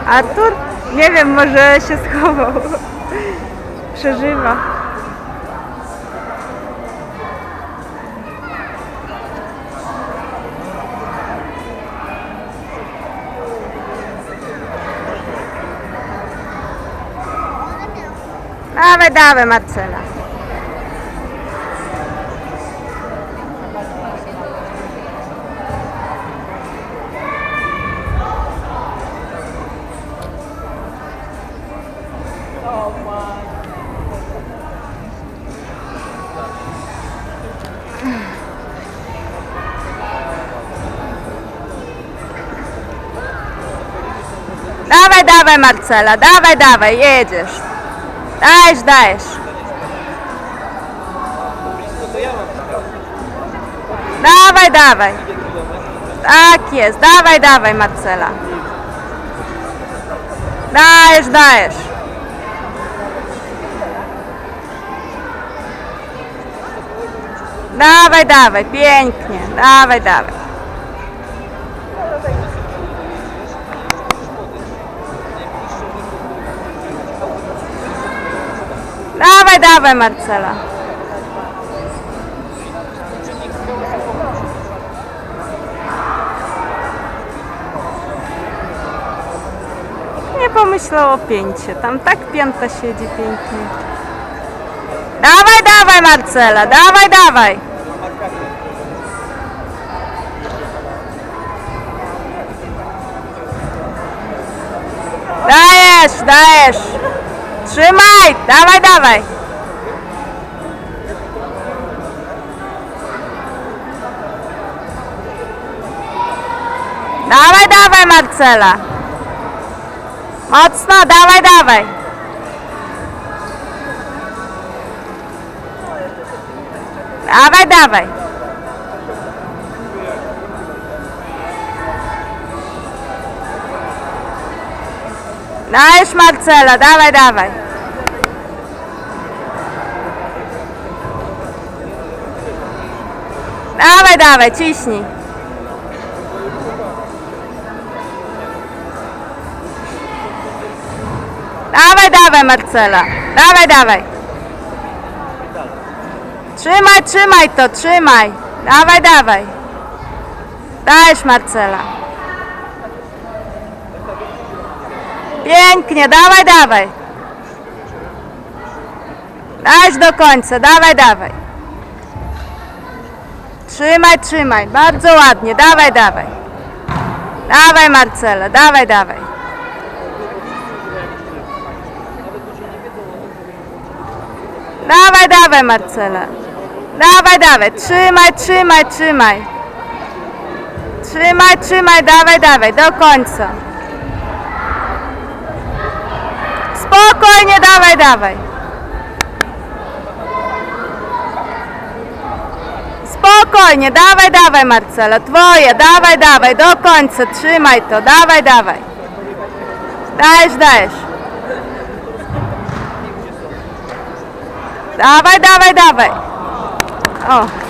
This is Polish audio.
Artur? Nie wiem, może się schował. Przeżywa. Dawaj, dawaj, Marcela. Dawaj, dawaj, Marcela, dawaj, dawaj, jedziesz. Dajesz, dajesz. Dawaj, dawaj. Tak jest, dawaj, dawaj, Marcela. Dajesz, dajesz. Dawaj, dawaj, pięknie. Dawaj, dawaj. Dawaj, dawaj, Marcela. Nie pomyślał o pięcie. Tam tak pięta siedzi pięknie. Dawaj, dawaj, Marcela. Dawaj, dawaj. Dajesz, dajesz. Trzymaj! Dawaj, dawaj! Dawaj, dawaj, Marcela! Mocno, dawaj, dawaj! Dawaj, dawaj! Dajesz, Marcela, dawaj, dawaj! Dawaj, dawaj, ciśnij! Dawaj, dawaj, Marcela! Dawaj, dawaj! Trzymaj, trzymaj to, trzymaj! Dawaj, dawaj! Dajesz, Marcela! Pięknie, dawaj, dawaj! Dajesz do końca, dawaj, dawaj! Trzymaj, trzymaj, bardzo ładnie, dawaj, dawaj! Dawaj, Marcela, dawaj, dawaj! Dawaj, dawaj, Marcela! Dawaj, dawaj, trzymaj, trzymaj, trzymaj! Trzymaj, trzymaj, dawaj, dawaj, do końca! Spokojnie, dawaj, dawaj! Spokojnie, dawaj, dawaj, Marcela, twoje, dawaj, dawaj, do końca, trzymaj to, dawaj, dawaj. Dajesz, dajesz. Dawaj, dawaj, dawaj. O.